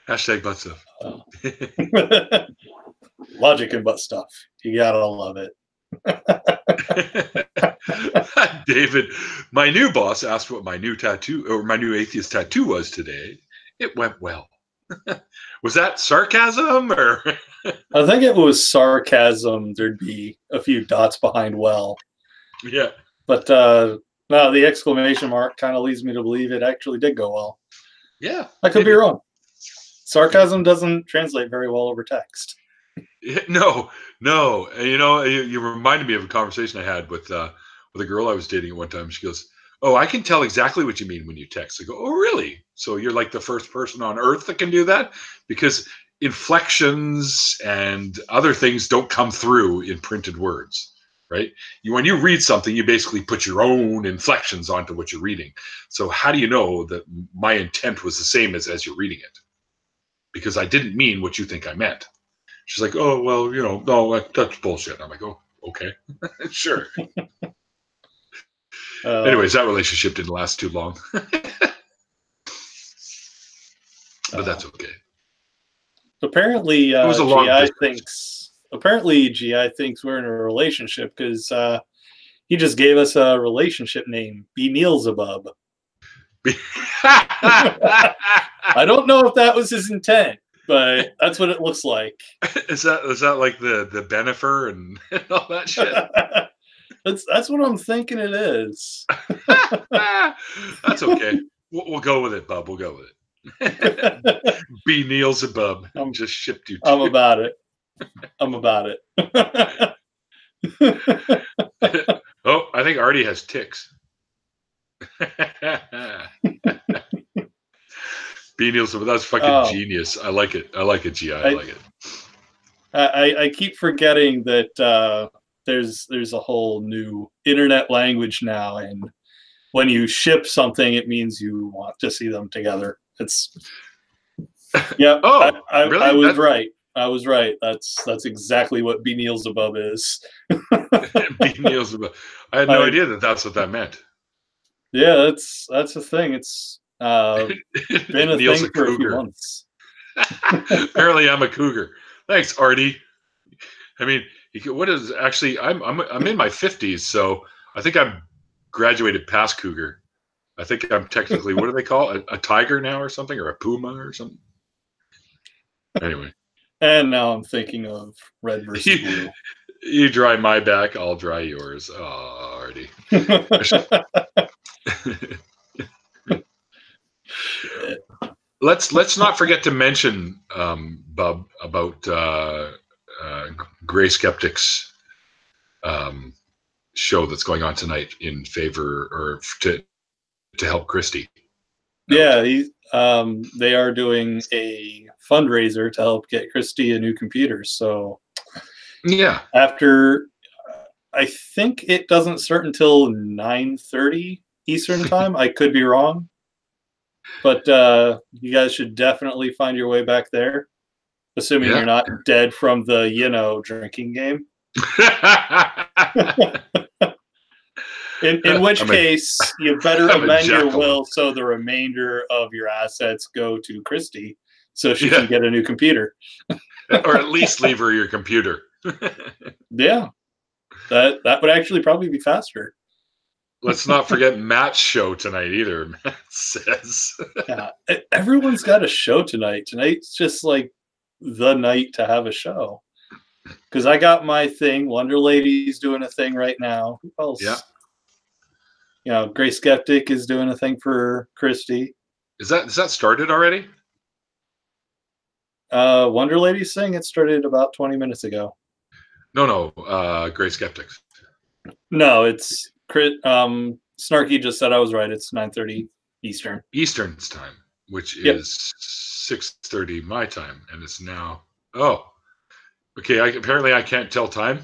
Hashtag butt stuff. Logic and butt stuff. You gotta love it. David, my new boss asked what my new tattoo or my new atheist tattoo was today. It went well. Was that sarcasm or? I think it was sarcasm. There'd be a few dots behind well. Yeah. But no, the exclamation mark kind of leads me to believe it actually did go well. Yeah. I could be wrong. Sarcasm doesn't translate very well over text. No. You reminded me of a conversation I had with a girl I was dating at one time. She goes, "Oh, I can tell exactly what you mean when you text." I go, "Oh, really? So you're like the first person on earth that can do that?" Because inflections and other things don't come through in printed words, right? When you read something, you basically put your own inflections onto what you're reading. So how do you know that my intent was the same as you're reading it? Because I didn't mean what you think I meant. She's like, oh, well, no, that's bullshit. I'm like, oh, okay, sure. Anyways, that relationship didn't last too long. But that's okay. Apparently, it was a long GI thinks we're in a relationship because he just gave us a relationship name, BMillzebub. I don't know if that was his intent, but that's what it looks like. Is that like the Benifer and all that shit? That's what I'm thinking it is. That's okay. We'll go with it, Bub. We'll go with it. BMillzebub. Just shipped you. I'm about it. Oh, I think Artie has ticks. BMillzebub. That's fucking genius. I like it. I like it, GI. I like it. I keep forgetting that there's a whole new internet language now, and when you ship something, it means you want to see them together. It's yeah. Really? I was right. I was right. That's exactly what BMillzebub is. BMillzebub. I had no idea that's what that meant. Yeah, that's the thing. It's been a thing for a few months. Apparently, I'm a cougar. Thanks, Artie. I mean, what is actually? I'm in my 50s, so I think I'm graduated past cougar. I think I'm technically, what do they call it? A tiger now or something, or a puma or something? Anyway. And now I'm thinking of red versus blue. You dry my back, I'll dry yours. Oh, Artie. Let's not forget to mention, Bub, about Gray Skeptic's show that's going on tonight in favor or to help Christy. Yeah, they are doing a fundraiser to help get Christy a new computer. So yeah, after I think it doesn't start until 9:30 Eastern time. I could be wrong, but you guys should definitely find your way back there, assuming you're not dead from the drinking game. In which case, you better amend your will so the remainder of your assets go to Christy so she can get a new computer. Or at least leave her your computer. Yeah. That would actually probably be faster. Let's not forget Matt's show tonight either, Matt says. Yeah, everyone's got a show tonight. Tonight's just like the night to have a show. Because I got my thing. Wonder Lady's doing a thing right now. Who else? Yeah. Gray Skeptic is doing a thing for Christy. Is that started already? Wonder Lady's thing, it started about 20 minutes ago. No, Gray Skeptics. No, it's Snarky just said I was right. It's 9:30 Eastern. Eastern's time, which is 6:30 my time, and it's now. Oh, okay. Apparently I can't tell time.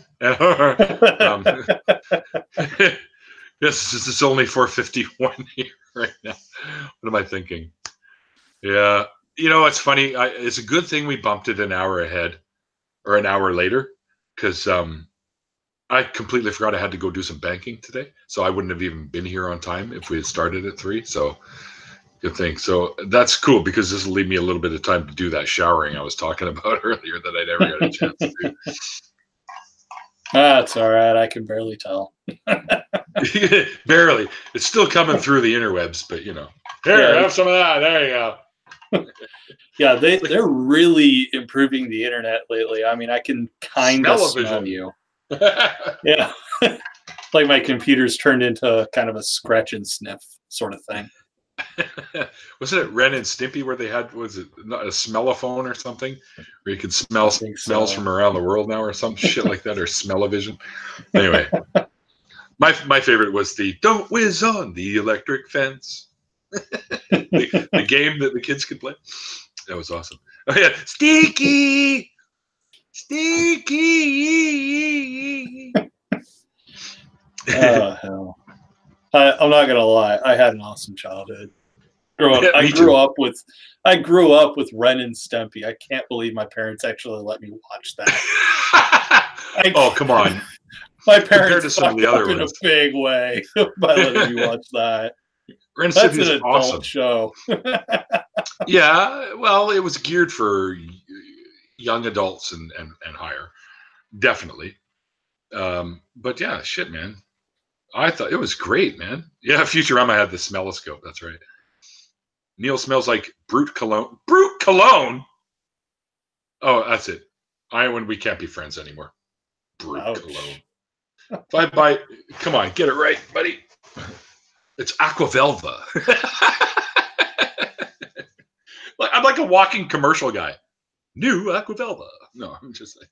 Yes, it's only 4:51 here right now. What am I thinking? Yeah, it's funny. It's a good thing we bumped it an hour ahead or an hour later, because I completely forgot I had to go do some banking today, so I wouldn't have even been here on time if we had started at 3. So good thing. So that's cool, because this will leave me a little bit of time to do that showering I was talking about earlier that I never got a chance to do. That's all right. I can barely tell. Barely. It's still coming through the interwebs, but here, have some of that. There you go. Yeah, they're really improving the internet lately. I mean, I can kind of smell you. Yeah. Like my computer's turned into kind of a scratch and sniff sort of thing. Wasn't it Ren and Stimpy where they had, was it not a smellophone or something, where you could smell smells from around the world now or some shit like that, or smell-o-vision? Anyway, my favorite was the "Don't Whiz on the Electric Fence," the game that the kids could play. That was awesome. Oh, yeah. Stinky! Oh, hell. I'm not gonna lie. I had an awesome childhood. I grew up with Ren and Stimpy. I can't believe my parents actually let me watch that. Oh, come on. My parents fucked up in a big way by letting me watch that. Ren and That's Stimpy an is adult awesome. show. Yeah, well, it was geared for young adults and higher, definitely. But yeah, shit, man. I thought it was great, man. Yeah, Futurama had the smelloscope. That's right. Neil smells like Brute cologne. Brute cologne. Oh, that's it. When we can't be friends anymore. Brute cologne. If I buy, come on, get it right, buddy. It's Aquavelva. I'm like a walking commercial guy. New Aquavelva. No, I'm just like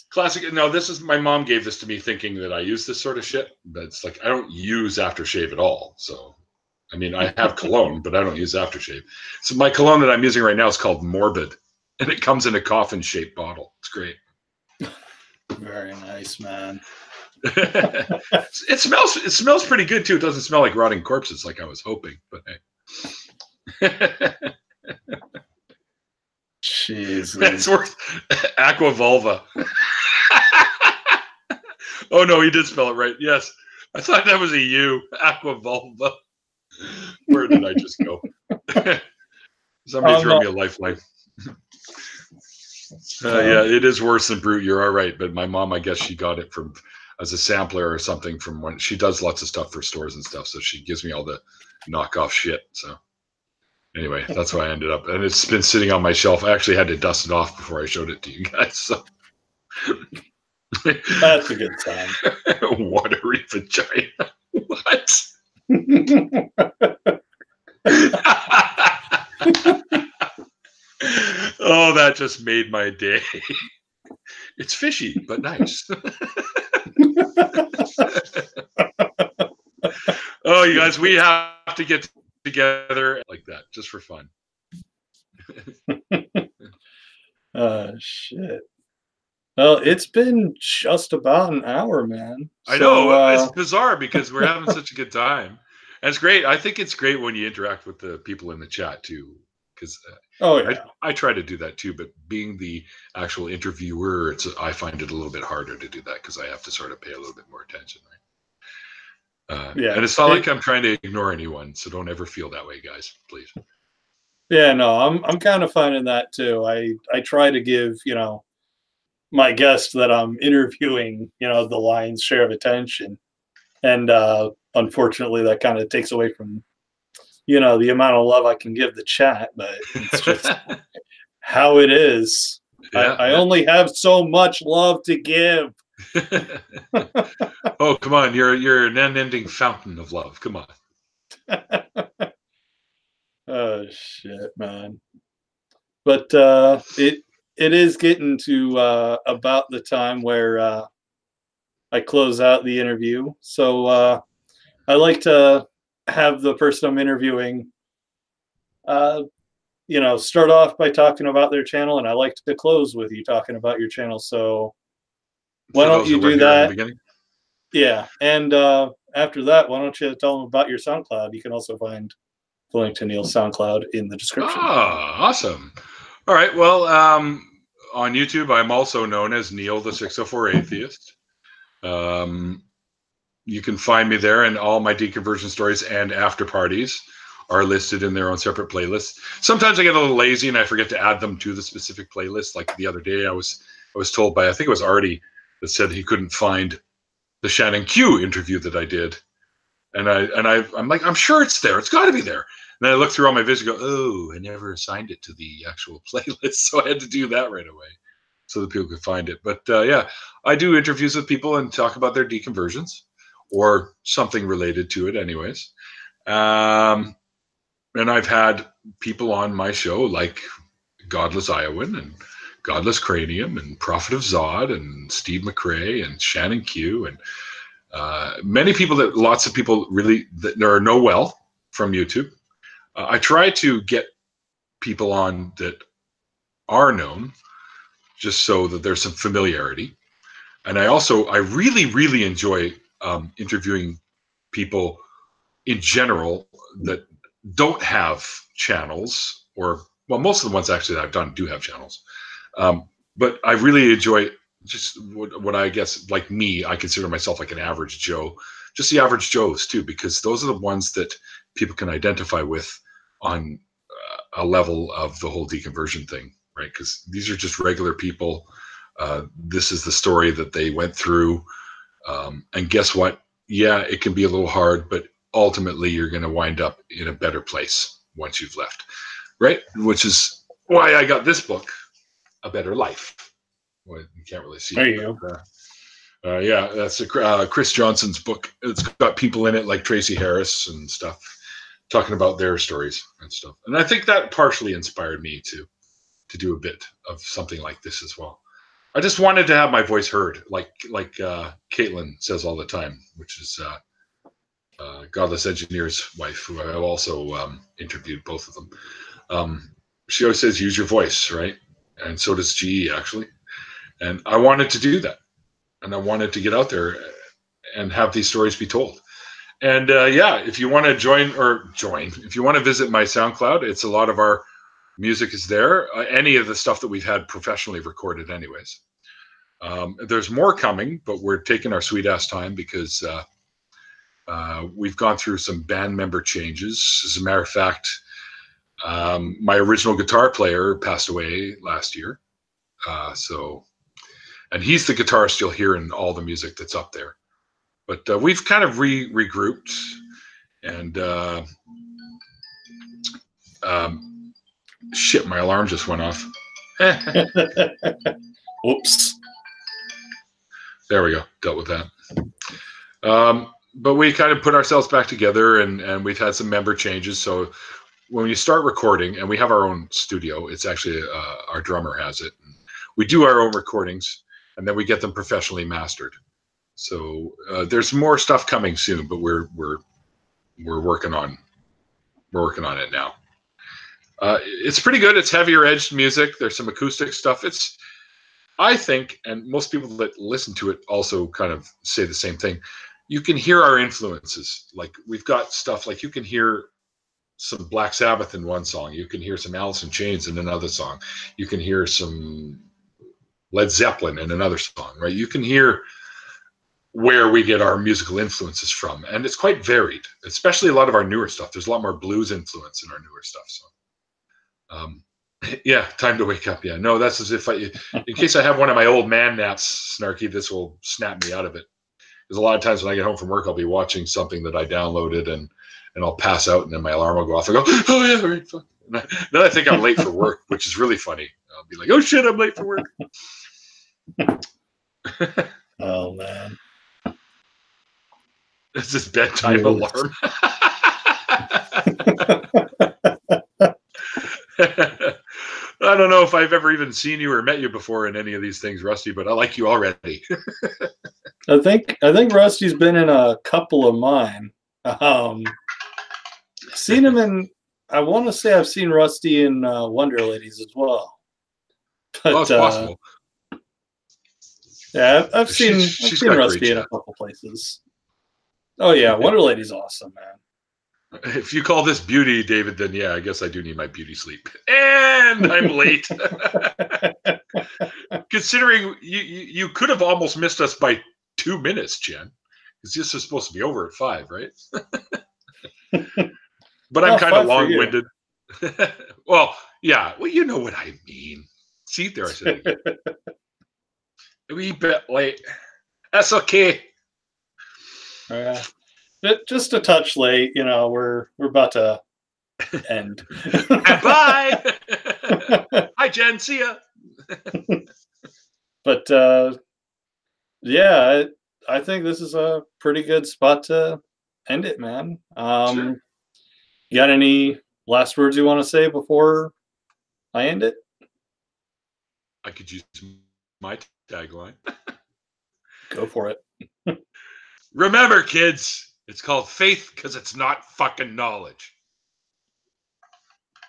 classic. No, this is my mom gave this to me thinking that I use this sort of shit, but it's like I don't use aftershave at all. So, I mean, I have cologne, but I don't use aftershave. So my cologne that I'm using right now is called Morbid, and it comes in a coffin-shaped bottle. It's great. Very nice, man. It smells pretty good too. It doesn't smell like rotting corpses like I was hoping, but hey. Jeez, that's worth Aquavolva. Oh no, he did spell it right. Yes, I thought that was a U. Aquavolva. Where did I just go? Somebody throw me a lifeline. Yeah, it is worse than Brute. You're all right, but my mom, I guess she got it from as a sampler or something from when she does lots of stuff for stores and stuff. So she gives me all the knockoff shit. So anyway, that's why I ended up, and it's been sitting on my shelf. I actually had to dust it off before I showed it to you guys. So that's a good time. Watery vagina. What? Oh, that just made my day. It's fishy, but nice. Oh, you guys, we have to get together like that just for fun. Shit. Well, it's been just about an hour, man. I know. It's bizarre because we're having such a good time. And it's great. I think it's great when you interact with the people in the chat, too. Because I try to do that, too. But being the actual interviewer, I find it a little bit harder to do that because I have to sort of pay a little bit more attention, right? And it's not like I'm trying to ignore anyone, so don't ever feel that way, guys, please. Yeah, no, I'm kind of finding that too. I try to give, my guest that I'm interviewing, the lion's share of attention. And unfortunately that kind of takes away from, the amount of love I can give the chat, but it's just how it is. Yeah, I only have so much love to give. Oh, come on. You're an unending fountain of love. Come on. Oh, shit, man. But it is getting to about the time where I close out the interview. So I like to have the person I'm interviewing start off by talking about their channel, and I like to close with you talking about your channel. So why don't you do that? Yeah, and after that, why don't you tell them about your SoundCloud? You can also find the link to Neil's SoundCloud in the description. Ah, awesome. All right, well, on YouTube, I'm also known as Neil the 604 Atheist. You can find me there, and all my deconversion stories and after parties are listed in their own separate playlists. Sometimes I get a little lazy and I forget to add them to the specific playlist. Like the other day, I was told by, I think it was Artie, that said he couldn't find the Shannon Q interview that I did, and I'm like, I'm sure it's there. It's got to be there. And then I look through all my videos and go, oh, I never assigned it to the actual playlist, so I had to do that right away so that people could find it. But yeah, I do interviews with people and talk about their deconversions or something related to it, anyways. And I've had people on my show like Godless Iowan and Godless Cranium and Prophet of Zod and Steve McRae and Shannon Q and many people lots of people really that know well from YouTube. I try to get people on that are known, just so that there's some familiarity. And I really, really enjoy interviewing people in general that don't have channels, or, well, most of the ones actually that I've done do have channels. But I really enjoy just what I guess, like me, I consider myself like an average Joe, just the average Joes too, because those are the ones that people can identify with on a level of the whole deconversion thing, right? Because these are just regular people. This is the story that they went through. And guess what? Yeah, it can be a little hard, but ultimately you're going to wind up in a better place once you've left, right? Which is why I got this book, A Better Life. Well, you can't really see there it. you go. Yeah, that's Chris Johnson's book. It's got people in it like Tracy Harris and stuff, talking about their stories and stuff. And I think that partially inspired me to do a bit of something like this as well. I just wanted to have my voice heard, like Caitlin says all the time, which is Godless Engineer's wife, who I also interviewed, both of them. She always says, use your voice, right? And so does GE, actually. And I wanted to do that. And I wanted to get out there and have these stories be told. And yeah, if you want to if you want to visit my SoundCloud, it's a lot of our music is there. Any of the stuff that we've had professionally recorded anyways. There's more coming, but we're taking our sweet ass time because we've gone through some band member changes. As a matter of fact, my original guitar player passed away last year. And he's the guitarist you'll hear in all the music that's up there. But we've kind of regrouped, and shit, my alarm just went off. Whoops. There we go. Dealt with that. But we kind of put ourselves back together, and we've had some member changes. So when you start recording, and we have our own studio, it's actually our drummer has it. We do our own recordings, and then we get them professionally mastered. So there's more stuff coming soon, but we're working on it now. It's pretty good. It's heavier edged music. There's some acoustic stuff. I think, and most people that listen to it also kind of say the same thing. You can hear our influences. Like, we've got stuff like, you can hear some Black Sabbath in one song. You can hear some Alice in Chains in another song. You can hear some Led Zeppelin in another song, right? You can hear where we get our musical influences from, and it's quite varied, especially a lot of our newer stuff. There's a lot more blues influence in our newer stuff. So yeah, time to wake up. Yeah, no, that's as if in case I have one of my old man naps, Snarky, this will snap me out of it. Because a lot of times when I get home from work, I'll be watching something that I downloaded, and I'll pass out, and then my alarm will go off. I go, oh yeah, right, fuck. Then I think I'm late for work, which is really funny. I'll be like, oh shit, I'm late for work. Oh man. It's this bedtime alarm. I don't know if I've ever even seen you or met you before in any of these things, Rusty, but I like you already. I think Rusty's been in a couple of mine. Seen him in. I want to say I've seen Rusty in Wonder Ladies as well. But, it's possible. Yeah, I've seen Rusty in a couple places. Oh yeah, Wonder Lady's awesome, man. If you call this beauty, David, then yeah, I guess I do need my beauty sleep. And I'm late. Considering you could have almost missed us by 2 minutes, Jen. Because this is supposed to be over at 5, right? But I'm kind of long-winded. Well, yeah. Well, you know what I mean. See, there I said it again. A wee bit late. That's okay. Just a touch late. You know, we're about to end. Bye. Hi, Jen. See ya. But yeah, I think this is a pretty good spot to end it, man. Sure. You got any last words you want to say before I end it? I could use my tagline. Go for it. Remember, kids, it's called faith because it's not fucking knowledge.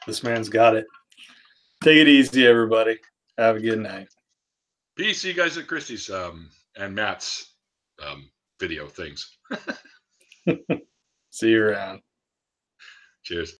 This man's got it. Take it easy, everybody. Have a good night. Peace. See you guys at Christie's and Matt's video things. See you around. Cheers.